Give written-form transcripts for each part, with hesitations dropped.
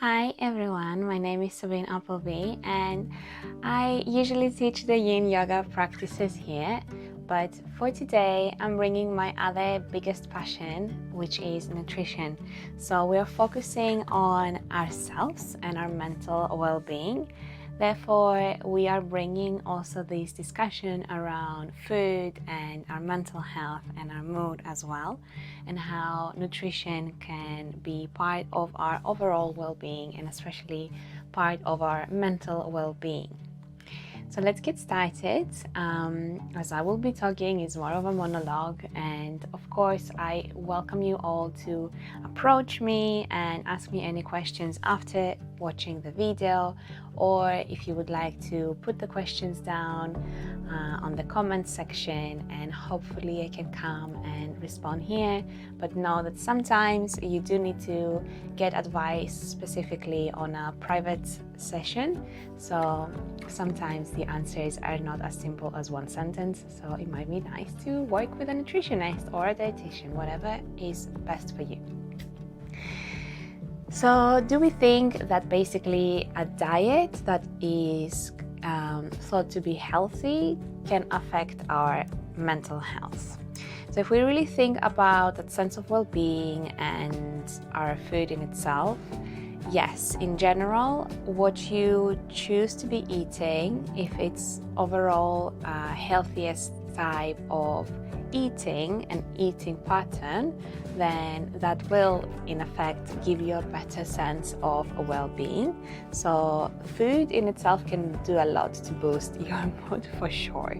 Hi everyone, my name is Sabine Appleby and I usually teach the yin yoga practices here, but for today I'm bringing my other biggest passion, which is nutrition. So we're focusing on ourselves and our mental well-being. Therefore, we are bringing also this discussion around food and our mental health and our mood as well, and how nutrition can be part of our overall well-being and especially part of our mental well-being. So let's get started. As I will be talking, is more of a monologue, and of course I welcome you all to approach me and ask me any questions after watching the video, or if you would like to put the questions down on the comment section, and hopefully I can come and respond here. But know that sometimes you do need to get advice specifically on a private session, so sometimes the answers are not as simple as one sentence, so it might be nice to work with a nutritionist or a dietitian, whatever is best for you. So do we think that basically a diet that is thought to be healthy can affect our mental health? So if we really think about that sense of well-being and our food in itself, yes, in general, what you choose to be eating, if it's overall healthiest type of eating and eating pattern, then that will in effect give you a better sense of well-being. So food in itself can do a lot to boost your mood for sure.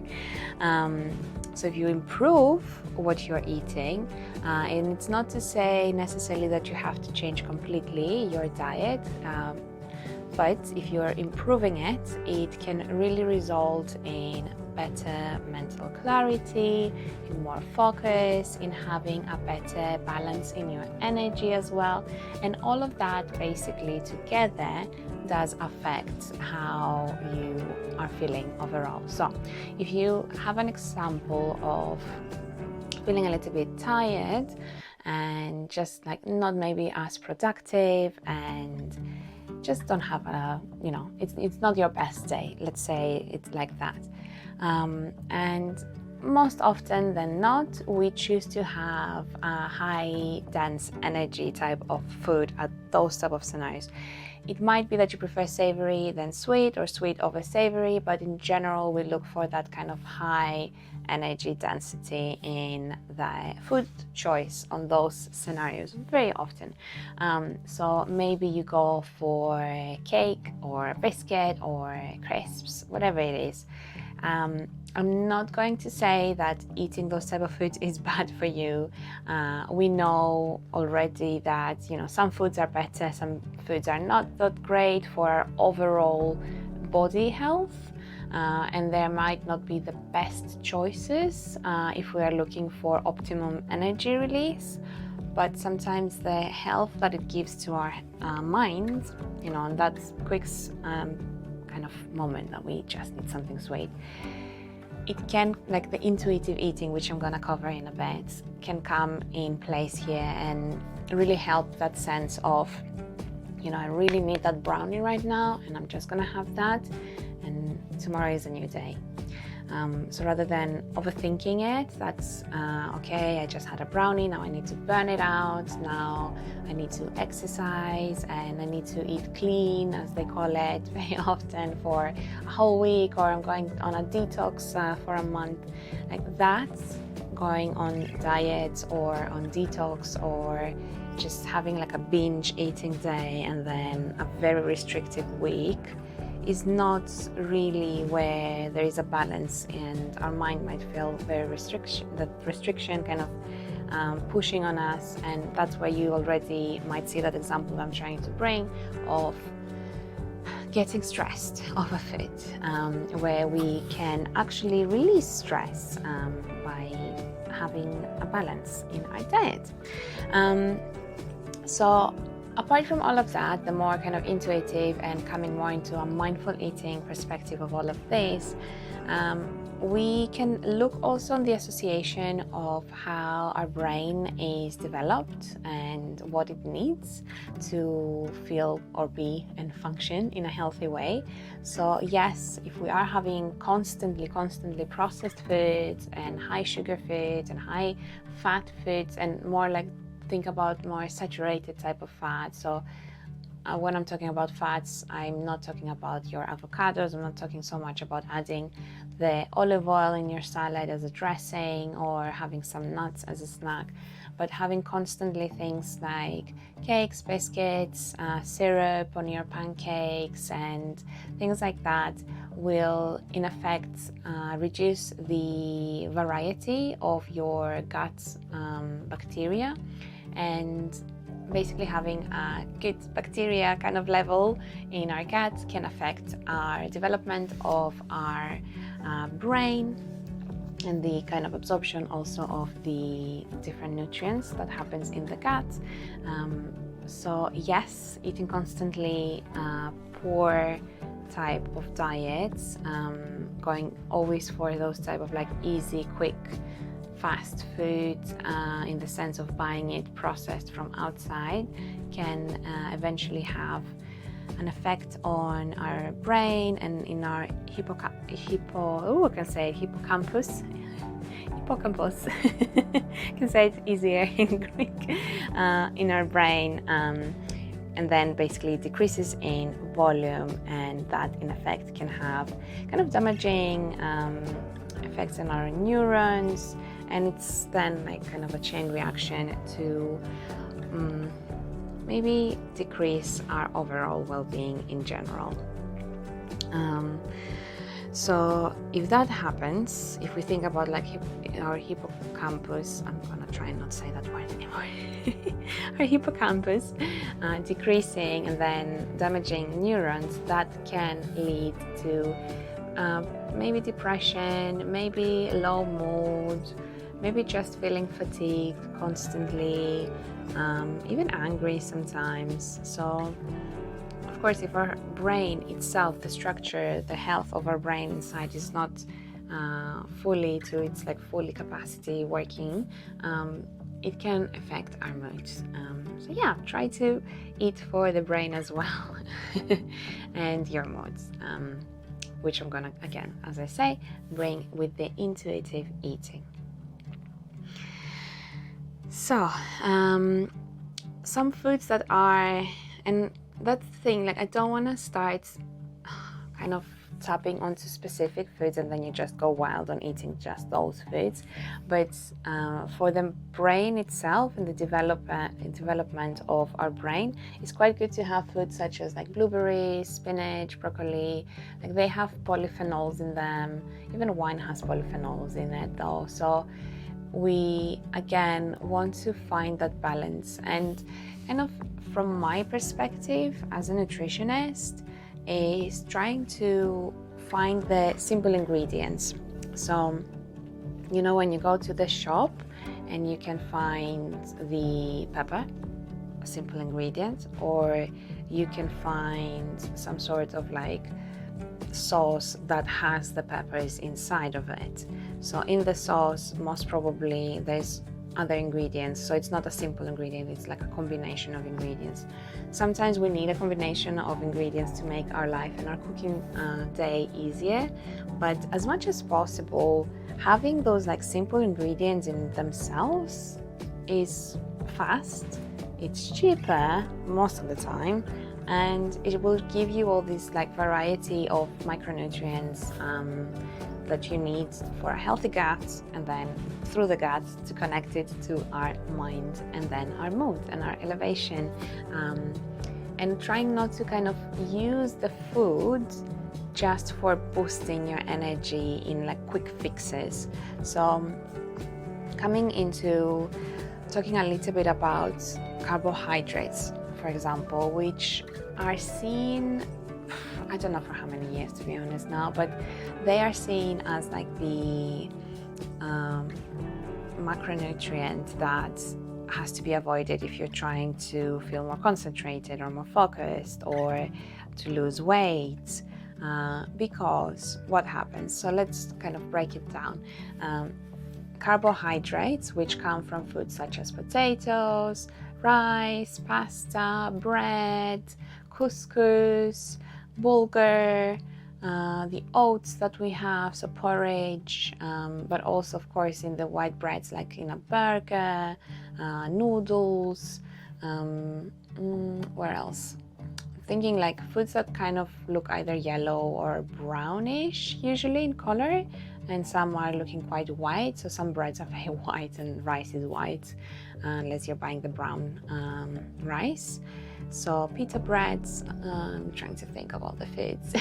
So if you improve what you're eating, and it's not to say necessarily that you have to change completely your diet, but if you're improving it, it can really result in better mental clarity, in more focus, in having a better balance in your energy as well. And all of that basically together does affect how you are feeling overall. So if you have an example of feeling a little bit tired and just like not maybe as productive and just don't have a, it's not your best day, let's say it's like that. And most often than not, we choose to have a high dense energy type of food at those type of scenarios. It might be that you prefer savory than sweet or sweet over savory, but in general we look for that kind of high energy density in the food choice on those scenarios very often. So maybe you go for cake or biscuit or crisps, whatever it is. I'm not going to say that eating those type of foods is bad for you. We know already that some foods are better, some foods are not that great for our overall body health, and there might not be the best choices if we are looking for optimum energy release. But sometimes the health that it gives to our minds, and that quick kind of moment that we just need something sweet, it can, like the intuitive eating, which I'm gonna cover in a bit, can come in place here and really help that sense of, I really need that brownie right now and I'm just gonna have that, and tomorrow is a new day. So rather than overthinking it, that's okay, I just had a brownie, now I need to burn it out, now I need to exercise and I need to eat clean, as they call it very often, for a whole week, or I'm going on a detox for a month. Like that's going on diets or on detox, or just having like a binge eating day and then a very restrictive week is not really where there is a balance, and our mind might feel very restriction kind of pushing on us, and that's where you already might see that example I'm trying to bring of getting stressed over food, where we can actually release stress by having a balance in our diet. So apart from all of that, the more kind of intuitive and coming more into a mindful eating perspective of all of this, we can look also on the association of how our brain is developed and what it needs to feel or be and function in a healthy way. So yes, if we are having constantly processed foods and high sugar foods and high fat foods, and more like think about more saturated type of fat. So when I'm talking about fats, I'm not talking about your avocados. I'm not talking so much about adding the olive oil in your salad as a dressing or having some nuts as a snack, but having constantly things like cakes, biscuits, syrup on your pancakes and things like that will in effect reduce the variety of your gut bacteria, and basically having a good bacteria kind of level in our gut can affect our development of our brain and the kind of absorption also of the different nutrients that happens in the gut. So yes, eating constantly poor type of diets, going always for those type of like easy, quick, fast food in the sense of buying it processed from outside can eventually have an effect on our brain and in our hippocampus. I can say it easier in Greek, in our brain, and then basically decreases in volume, and that in effect can have kind of damaging effects on our neurons, and it's then like kind of a chain reaction to maybe decrease our overall well-being in general. So if that happens, if we think about like our hippocampus, I'm gonna try and not say that word anymore, our hippocampus decreasing and then damaging neurons, that can lead to maybe depression, maybe low mood, maybe just feeling fatigued constantly, even angry sometimes. So of course, if our brain itself, the structure, the health of our brain inside is not fully to its like fully capacity working, it can affect our moods. So yeah, try to eat for the brain as well and your moods, which I'm gonna, again, as I say, bring with the intuitive eating. So some foods that are, and that's the thing, like I don't want to start kind of tapping onto specific foods and then you just go wild on eating just those foods, but for the brain itself and the development of our brain, it's quite good to have foods such as like blueberries, spinach, broccoli. Like they have polyphenols in them. Even wine has polyphenols in it though, so we again want to find that balance. And kind of from my perspective as a nutritionist is trying to find the simple ingredients. So you know, when you go to the shop and you can find the pepper, a simple ingredient, or you can find some sort of like sauce that has the peppers inside of it. So in the sauce, most probably there's other ingredients, so it's not a simple ingredient, it's like a combination of ingredients. Sometimes we need a combination of ingredients to make our life and our cooking day easier, but as much as possible, having those like simple ingredients in themselves is fast, it's cheaper most of the time, and it will give you all this like variety of micronutrients that you need for a healthy gut, and then through the gut to connect it to our mind and then our mood and our elevation, and trying not to kind of use the food just for boosting your energy in like quick fixes. So coming into talking a little bit about carbohydrates, for example, which are seen, I don't know for how many years to be honest now, but they are seen as like the macronutrient that has to be avoided if you're trying to feel more concentrated or more focused or to lose weight. because what happens? So let's kind of break it down. Carbohydrates, which come from foods such as potatoes, rice, pasta, bread, couscous, bulgur, the oats that we have, so porridge, but also of course in the white breads like in a burger, noodles, where else? Thinking like foods that kind of look either yellow or brownish usually in color, and some are looking quite white, so some breads are very white and rice is white, unless you're buying the brown rice. So pita breads, I'm trying to think of all the foods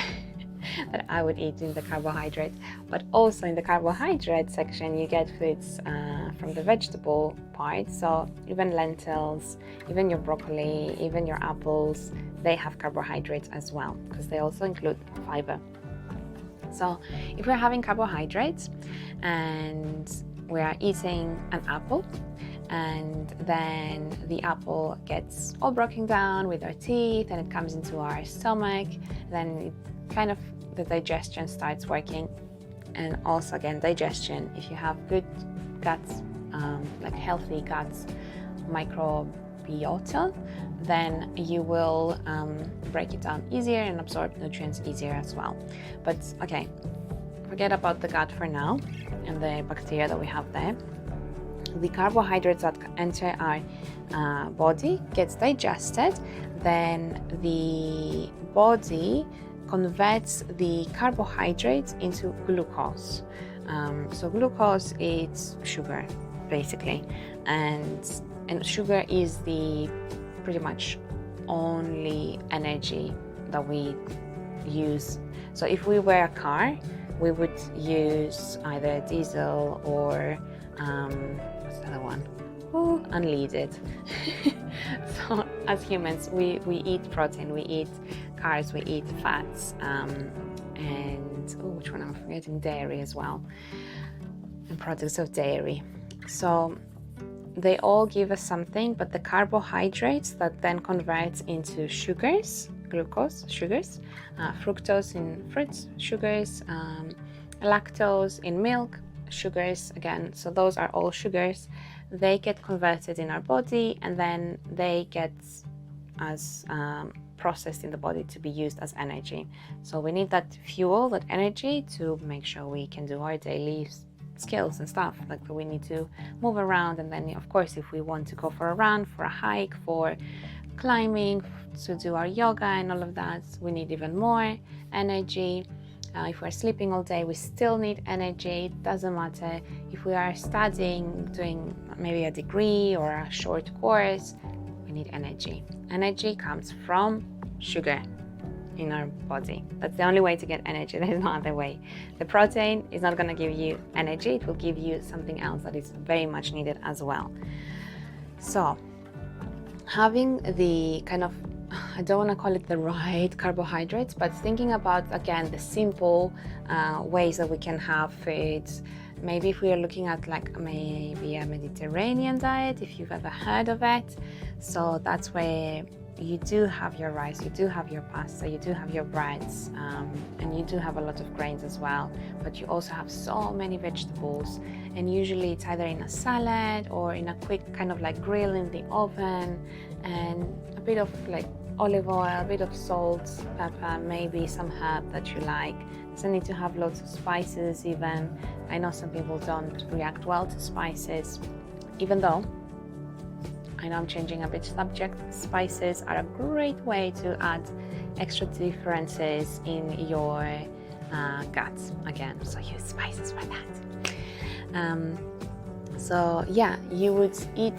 that I would eat in the carbohydrates, but also in the carbohydrate section you get foods from the vegetable part, so even lentils, even your broccoli, even your apples, they have carbohydrates as well because they also include fiber. So if we're having carbohydrates and we are eating an apple, and then the apple gets all broken down with our teeth and it comes into our stomach, then it kind of the digestion starts working. And also again, digestion, if you have good guts, like healthy guts microbiota, then you will break it down easier and absorb nutrients easier as well. But okay, forget about the gut for now and the bacteria that we have there. The carbohydrates that enter our body gets digested, then the body converts the carbohydrates into glucose. So glucose is sugar basically, and sugar is the pretty much only energy that we use. So if we were a car, we would use either diesel or what's the other one? Unleaded. So as humans, we eat protein, we eat carbs, we eat fats, and which one am I forgetting? Dairy as well, and products of dairy. So they all give us something, but the carbohydrates that then converts into sugars, glucose, sugars, fructose in fruits, sugars, lactose in milk, sugars again. So those are all sugars. They get converted in our body and then they get as processed in the body to be used as energy. So we need that fuel, that energy, to make sure we can do our daily skills and stuff, like we need to move around. And then of course if we want to go for a run, for a hike, for climbing, to do our yoga and all of that, we need even more energy. If we're sleeping all day, we still need energy. It doesn't matter if we are studying, doing maybe a degree or a short course, we need energy. Energy comes from sugar in our body. That's the only way to get energy. There is no other way. The protein is not going to give you energy. It will give you something else that is very much needed as well. So having the kind of, I don't want to call it the right carbohydrates, but thinking about, again, the simple ways that we can have foods. Maybe if we are looking at like maybe a Mediterranean diet, if you've ever heard of it. So that's where you do have your rice, you do have your pasta, you do have your breads, and you do have a lot of grains as well, but you also have so many vegetables, and usually it's either in a salad or in a quick kind of like grill in the oven, and a bit of like olive oil, a bit of salt, pepper, maybe some herb that you like. Doesn't need to have lots of spices even. I know some people don't react well to spices, even though I know I'm changing a bit subject. Spices are a great way to add extra differences in your gut. Again, so use spices for that. So yeah, you would eat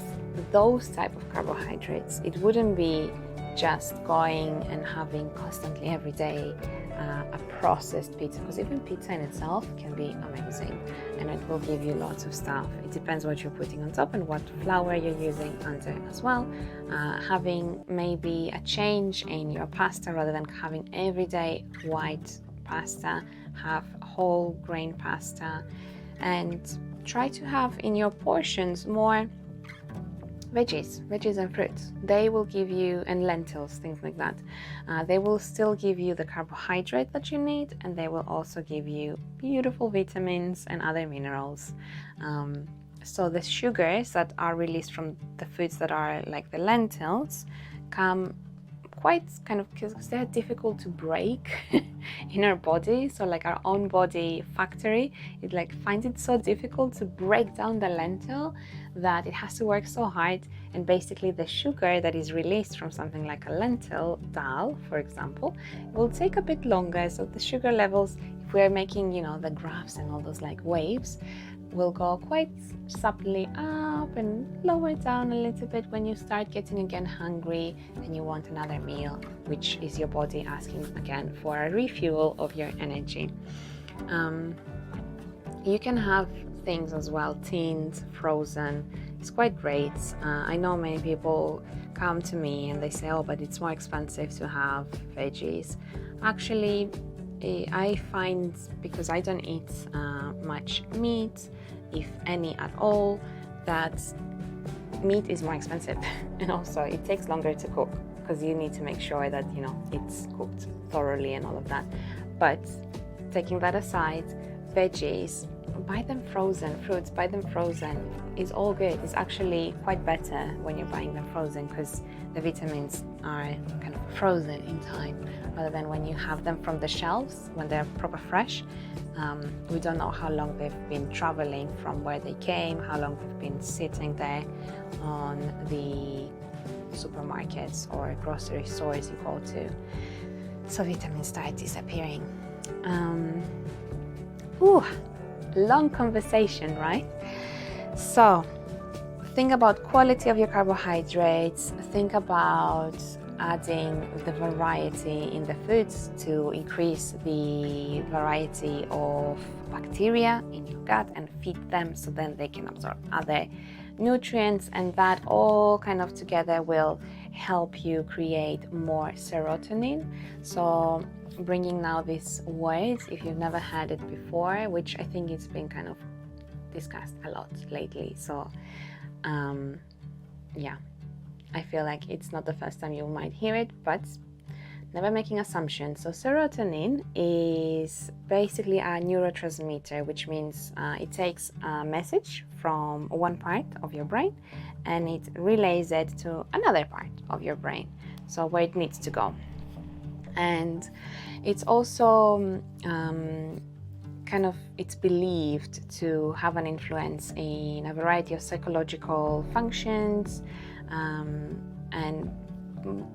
those type of carbohydrates. It wouldn't be just going and having constantly every day a processed pizza, because even pizza in itself can be amazing and it will give you lots of stuff. It depends what you're putting on top and what flour you're using under as well. Having maybe a change in your pasta, rather than having everyday white pasta, have whole grain pasta, and try to have in your portions more veggies and fruits. They will give you, and lentils, things like that. They will still give you the carbohydrate that you need, and they will also give you beautiful vitamins and other minerals. So the sugars that are released from the foods that are like the lentils come quite kind of, because they're difficult to break in our body. So like our own body factory, it like finds it so difficult to break down the lentil that it has to work so hard. And basically the sugar that is released from something like a lentil dal, for example, will take a bit longer. So the sugar levels, if we're making, you know, the graphs and all those like waves, will go quite subtly up and lower down a little bit when you start getting again hungry and you want another meal, which is your body asking again for a refuel of your energy. You can have things as well, tinned, frozen. It's quite great. I know many people come to me and they say, oh, but it's more expensive to have veggies. Actually, I find, because I don't eat much meat, if any at all, that meat is more expensive and also it takes longer to cook because you need to make sure that, you know, it's cooked thoroughly and all of that. But taking that aside, veggies, buy them frozen. Fruits, buy them frozen. It's all good. It's actually quite better when you're buying them frozen because the vitamins are kind of frozen in time, rather than when you have them from the shelves when they're proper fresh. We don't know how long they've been traveling from where they came, how long they've been sitting there on the supermarkets or grocery stores you go to. So vitamins start disappearing. Long conversation, right? So think about quality of your carbohydrates, think about adding the variety in the foods to increase the variety of bacteria in your gut and feed them so then they can absorb other nutrients, and that all kind of together will help you create more serotonin. So bringing now this word, if you've never had it before, which I think it's been kind of discussed a lot lately. So yeah, I feel like it's not the first time you might hear it, but never making assumptions. So serotonin is basically a neurotransmitter, which means it takes a message from one part of your brain and it relays it to another part of your brain, so where it needs to go. And it's also kind of, it's believed to have an influence in a variety of psychological functions, and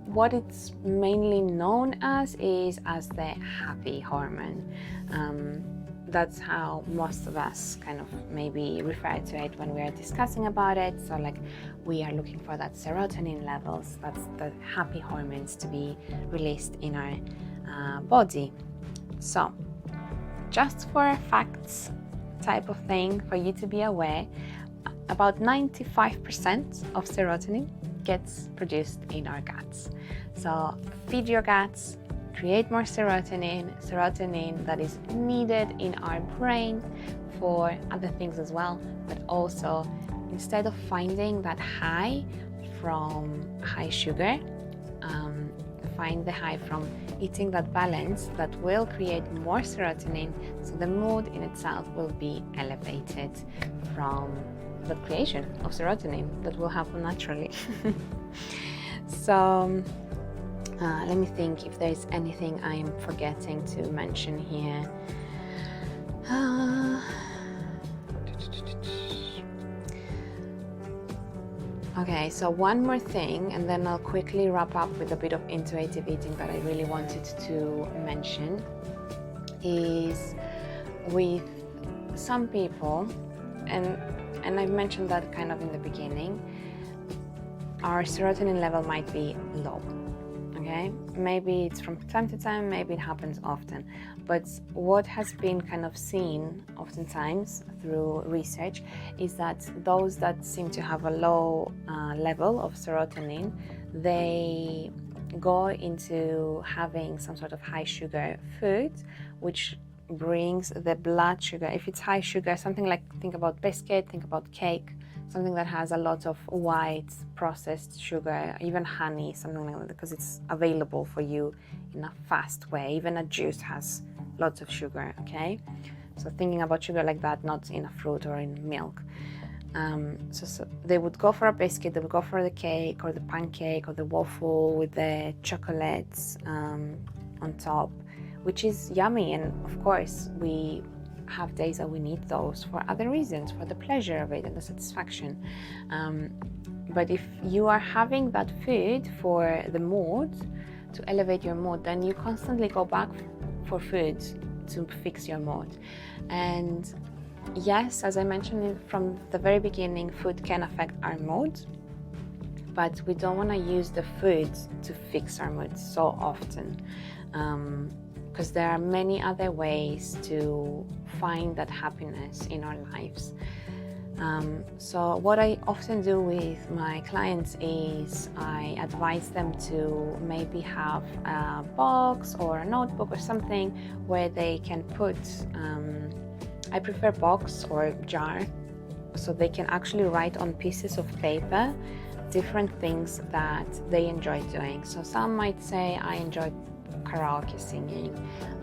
what it's mainly known as is as the happy hormone. That's how most of us kind of maybe refer to it when we are discussing about it. So like we are looking for that serotonin levels, that's the happy hormones to be released in our body. So just for facts type of thing for you to be aware, about 95% of serotonin gets produced in our guts. So feed your guts, create more serotonin that is needed in our brain for other things as well. But also, instead of finding that high from high sugar, find the high from eating that balance that will create more serotonin, so the mood in itself will be elevated from the creation of serotonin that will happen naturally. So let me think if there's anything I am forgetting to mention here. Okay, so one more thing, and then I'll quickly wrap up with a bit of intuitive eating that I really wanted to mention, is with some people, and I've mentioned that kind of in the beginning, our serotonin level might be low. Okay, maybe it's from time to time, maybe it happens often, but what has been kind of seen oftentimes through research is that those that seem to have a low level of serotonin, they go into having some sort of high sugar food, which brings the blood sugar. If it's high sugar, something like, think about biscuit, think about cake, something that has a lot of white processed sugar, even honey, something like that, because it's available for you in a fast way. Even a juice has lots of sugar, okay? So thinking about sugar like that, not in a fruit or in milk. So they would go for a biscuit, they would go for the cake or the pancake or the waffle with the chocolates on top, which is yummy. And of course, we have days that we need those for other reasons, for the pleasure of it and the satisfaction. But if you are having that food for the mood, to elevate your mood, then you constantly go back for food to fix your mood. And yes, as I mentioned from the very beginning, food can affect our mood, but we don't want to use the food to fix our mood so often, because there are many other ways to find that happiness in our lives. So what I often do with my clients is I advise them to maybe have a box or a notebook or something where they can put, I prefer box or jar, so they can actually write on pieces of paper different things that they enjoy doing. So some might say, I enjoy karaoke singing,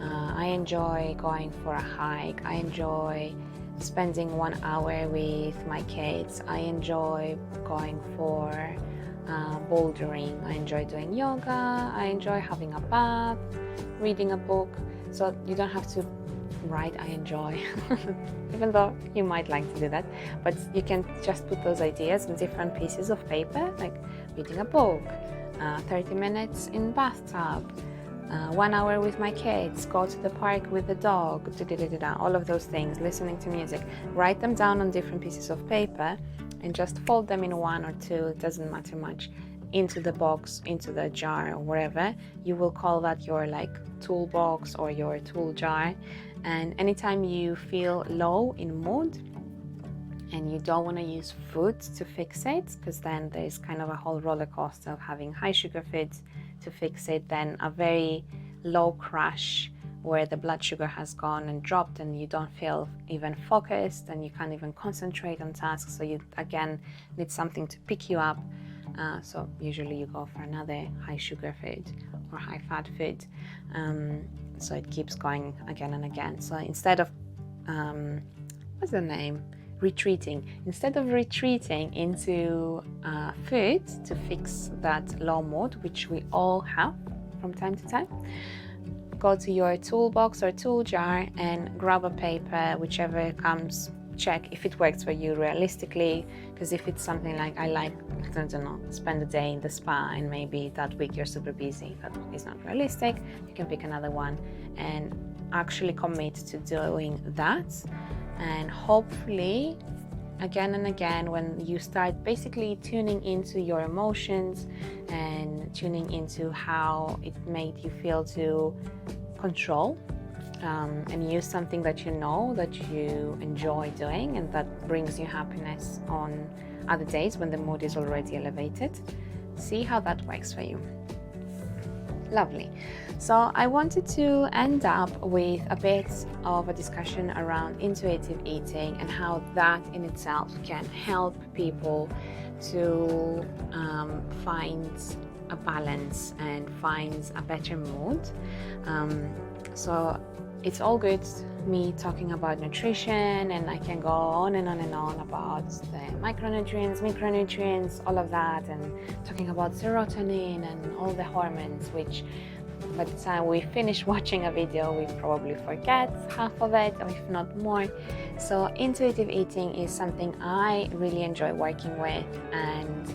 I enjoy going for a hike, I enjoy spending 1 hour with my kids, I enjoy going for bouldering, I enjoy doing yoga, I enjoy having a bath, reading a book. So you don't have to write I enjoy, even though you might like to do that, but you can just put those ideas in different pieces of paper, like reading a book, 30 minutes in bathtub, 1 hour with my kids, go to the park with the dog, all of those things, listening to music. Write them down on different pieces of paper and just fold them in 1 or 2, it doesn't matter much, into the box, into the jar or wherever. You will call that your like toolbox or your tool jar. And anytime you feel low in mood and you don't want to use food to fix it, because then there's kind of a whole roller coaster of having high sugar foods to fix it, then a very low crash where the blood sugar has gone and dropped and you don't feel even focused and you can't even concentrate on tasks, so you again need something to pick you up. So usually you go for another high sugar food or high fat food, so it keeps going again and again. So instead of what's the name, instead of retreating into food to fix that low mood, which we all have from time to time, go to your toolbox or tool jar and grab a paper, whichever comes. Check if it works for you realistically, because if it's something like I don't know, spend a day in the spa and maybe that week you're super busy, that is not realistic, you can pick another one and actually commit to doing that. And hopefully again and again, when you start basically tuning into your emotions and tuning into how it made you feel to control and use something that you know that you enjoy doing and that brings you happiness on other days when the mood is already elevated, see how that works for you. Lovely. So I wanted to end up with a bit of a discussion around intuitive eating and how that in itself can help people to find a balance and find a better mood. So it's all good me talking about nutrition, and I can go on and on and on about the micronutrients, micronutrients, all of that, and talking about serotonin and all the hormones, which by the time we finish watching a video, we probably forget half of it, or if not more. So intuitive eating is something I really enjoy working with, and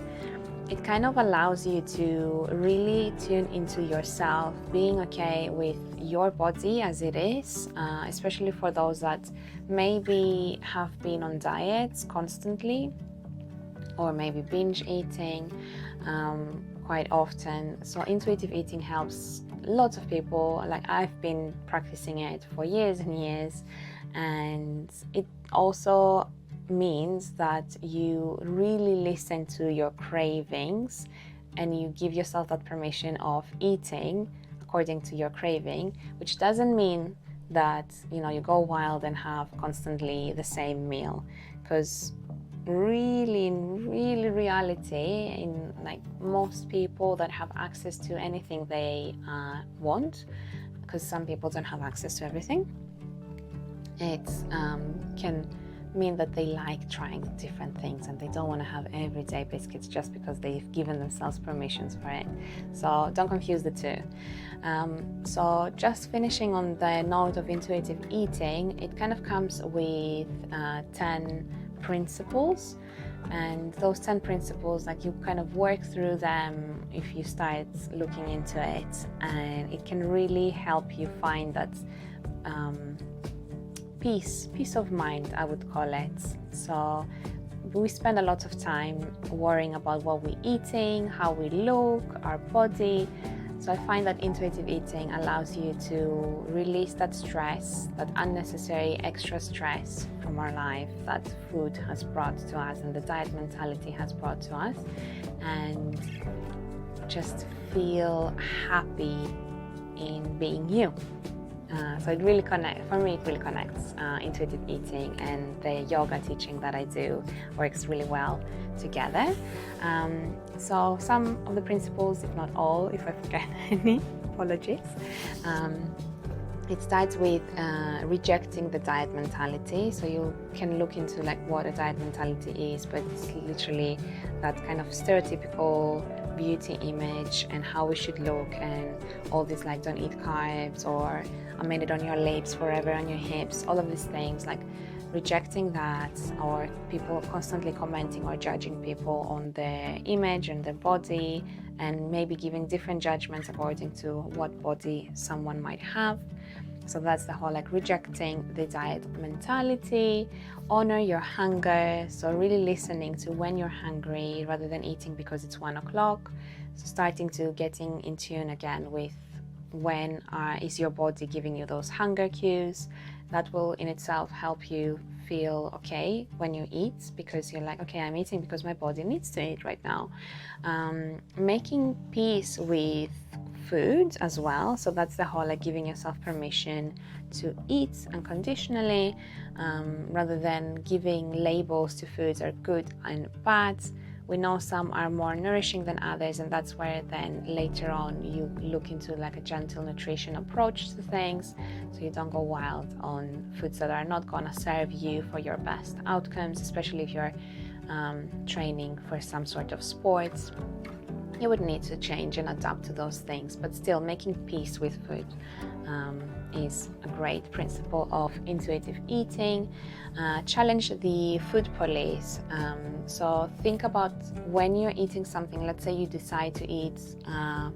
it kind of allows you to really tune into yourself, being okay with your body as it is, especially for those that maybe have been on diets constantly or maybe binge eating quite often. So intuitive eating helps lots of people. Like, I've been practicing it for years and years, and it also means that you really listen to your cravings and you give yourself that permission of eating according to your craving, which doesn't mean that you go wild and have constantly the same meal, because really, in really reality, in like most people that have access to anything they want, because some people don't have access to everything, it can mean that they like trying different things and they don't want to have everyday biscuits just because they've given themselves permissions for it. So don't confuse the two. So just finishing on the note of intuitive eating, it kind of comes with 10 principles, and those 10 principles, like, you kind of work through them if you start looking into it, and it can really help you find that peace of mind, I would call it. So we spend a lot of time worrying about what we're eating, how we look, our body. So I find that intuitive eating allows you to release that stress, that unnecessary extra stress from our life that food has brought to us and the diet mentality has brought to us, and just feel happy in being you. So it really connects, for me it really connects. Intuitive eating and the yoga teaching that I do works really well together. So some of the principles, if not all, if I forget any, apologies. It starts with rejecting the diet mentality. So you can look into like what a diet mentality is, but it's literally that kind of stereotypical beauty image and how we should look, and all this like don't eat carbs, or I made it on your lips, forever on your hips, all of these things, like rejecting that, or people constantly commenting or judging people on their image and their body, and maybe giving different judgments according to what body someone might have. So that's the whole like rejecting the diet mentality. Honor your hunger, so really listening to when you're hungry rather than eating because it's 1 o'clock. So starting to getting in tune again with when is your body giving you those hunger cues. That will in itself help you feel okay when you eat, because you're like, okay, I'm eating because my body needs to eat right now. Making peace with food as well, so that's the whole like giving yourself permission to eat unconditionally, rather than giving labels to foods are good and bad. We know some are more nourishing than others, and that's where then later on you look into like a gentle nutrition approach to things, so you don't go wild on foods that are not gonna serve you for your best outcomes, especially if you're training for some sort of sports. You would need to change and adapt to those things, but still making peace with food is a great principle of intuitive eating. Challenge the food police. So think about when you're eating something. Let's say you decide to eat a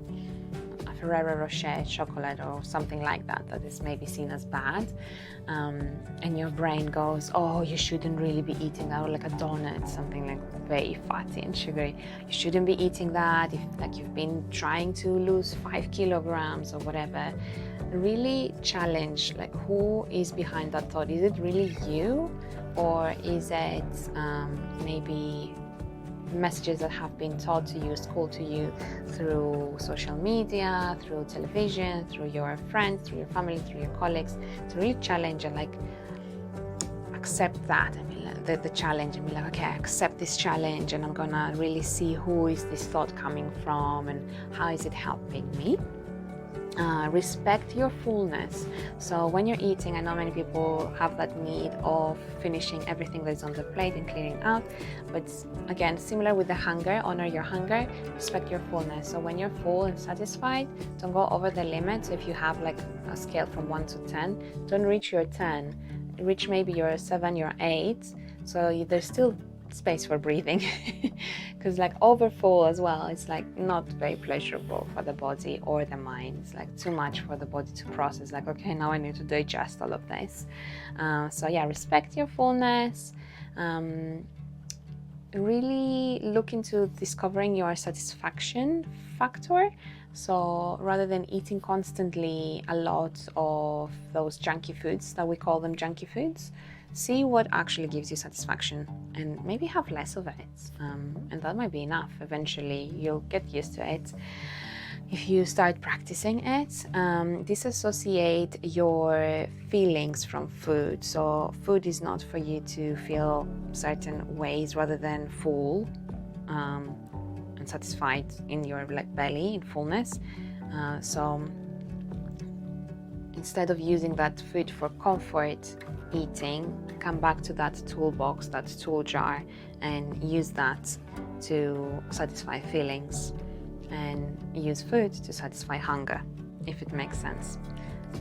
Ferrero Rocher chocolate or something like that, that is maybe seen as bad, and your brain goes, oh, you shouldn't really be eating that, or like a donut, something like very fatty and sugary, you shouldn't be eating that if like you've been trying to lose 5 kilograms or whatever. Really challenge like who is behind that thought. Is it really you, or is it maybe messages that have been taught to you, schooled to you through social media, through television, through your friends, through your family, through your colleagues? To really challenge and like accept that. I mean, the challenge, and be like, okay, I accept this challenge, and I'm gonna really see who is this thought coming from and how is it helping me. Respect your fullness. So when you're eating, I know many people have that need of finishing everything that's on the plate and clearing out, but again, similar with the hunger, honor your hunger, respect your fullness. So when you're full and satisfied, don't go over the limit. So if you have like a scale from 1 to 10, don't reach your 10, reach maybe your 7, your 8, so there's still space for breathing, because like overfull as well, it's like not very pleasurable for the body or the mind. It's like too much for the body to process, like, okay, now I need to digest all of this. So yeah, respect your fullness. Really look into discovering your satisfaction factor. So rather than eating constantly a lot of those junky foods, that we call them junky foods, see what actually gives you satisfaction and maybe have less of it, and that might be enough. Eventually you'll get used to it. if you start practicing it, disassociate your feelings from food. So food is not for you to feel certain ways rather than full and satisfied in your belly, in fullness. So instead of using that food for comfort eating, come back to that toolbox, that tool jar, and use that to satisfy feelings, and use food to satisfy hunger, if it makes sense.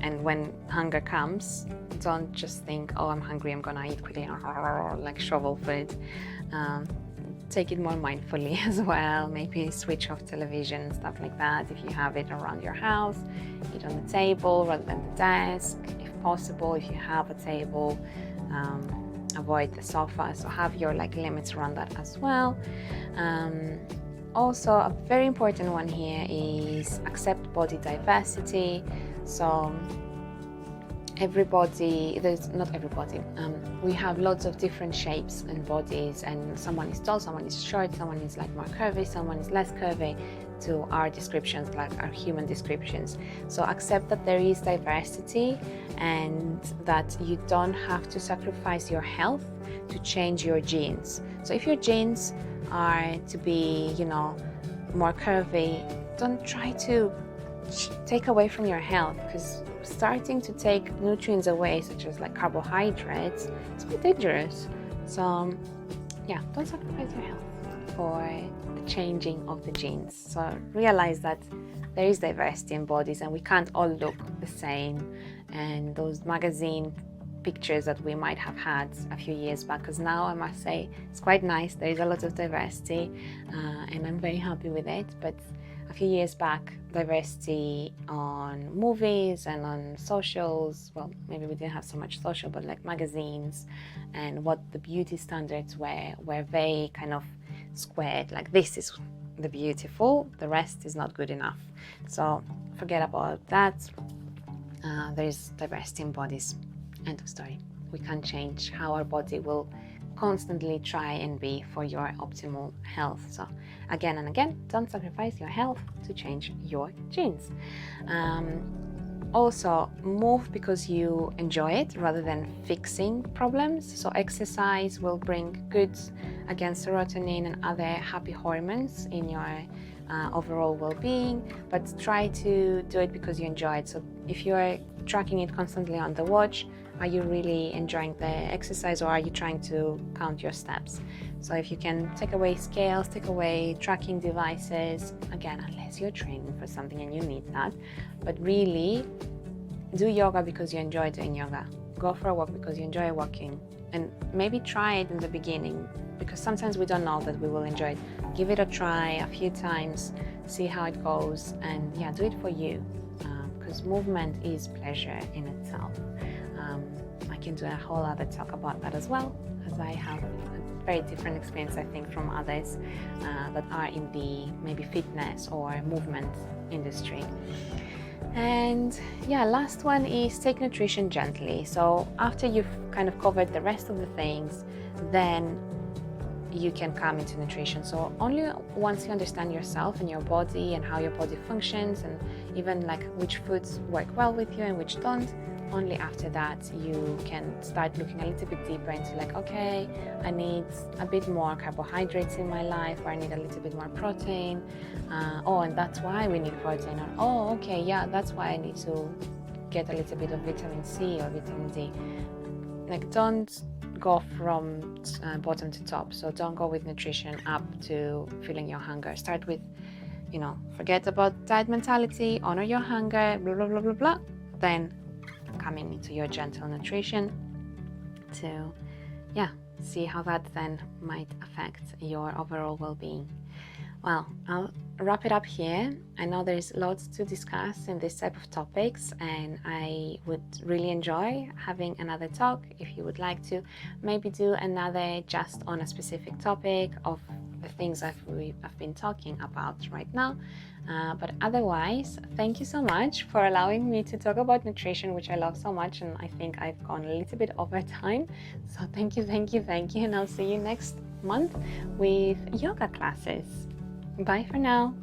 And when hunger comes, don't just think, oh, I'm hungry, I'm gonna eat quickly, like shovel food. Take it more mindfully as well. Maybe switch off television, stuff like that. If you have it around your house, eat on the table rather than the desk. If possible, if you have a table, avoid the sofa. So have your limits around that as well. Also, a very important one here is accept body diversity. So everybody, not everybody, we have lots of different shapes and bodies, and someone is tall, someone is short, someone is more curvy, someone is less curvy to our descriptions, our human descriptions. So accept that there is diversity and that you don't have to sacrifice your health to change your genes. So if your genes are to be, more curvy, don't try to take away from your health, because starting to take nutrients away, such as carbohydrates, it's a bit dangerous. So yeah, don't sacrifice your health for the changing of the genes. So realize that there is diversity in bodies and we can't all look the same. And those magazine pictures that we might have had a few years back, because now I must say it's quite nice, there is a lot of diversity, and I'm very happy with it. But a few years back, diversity on movies and on socials, well, maybe we didn't have so much social, but magazines and what the beauty standards were very kind of squared, this is the beautiful, the rest is not good enough. So forget about that. There is diversity in bodies. End of story. We can't change how our body will constantly try and be for your optimal health. So again and again, don't sacrifice your health to change your genes. Also, move because you enjoy it rather than fixing problems. So exercise will bring good, again, serotonin and other happy hormones in your overall well-being, but try to do it because you enjoy it. So if you're tracking it constantly on the watch, are you really enjoying the exercise, or are you trying to count your steps? So if you can take away scales, take away tracking devices, again, unless you're training for something and you need that, but really do yoga because you enjoy doing yoga. Go for a walk because you enjoy walking, and maybe try it in the beginning, because sometimes we don't know that we will enjoy it. Give it a try a few times, see how it goes, and yeah, do it for you, because movement is pleasure in itself. I can do a whole other talk about that as well, as I have a very different experience, I think, from others that are in the maybe fitness or movement industry. And yeah, last one is take nutrition gently. So after you've kind of covered the rest of the things, then you can come into nutrition. So only once you understand yourself and your body and how your body functions, and even which foods work well with you and which don't, only after that you can start looking a little bit deeper into okay, I need a bit more carbohydrates in my life, or I need a little bit more protein. Oh, and that's why we need protein. Or, oh, okay, yeah, that's why I need to get a little bit of vitamin C or vitamin D. Don't go from bottom to top. So don't go with nutrition up to feeling your hunger. Start with, forget about diet mentality, honor your hunger, blah, blah, blah, blah, blah. Then coming into your gentle nutrition to, see how that then might affect your overall well-being. Well, I'll wrap it up here. I know there's lots to discuss in this type of topics, and I would really enjoy having another talk. If you would like to maybe do another just on a specific topic of the things I've been talking about right now. But otherwise, thank you so much for allowing me to talk about nutrition, which I love so much, and I think I've gone a little bit over time. So thank you, and I'll see you next month with yoga classes. Bye for now.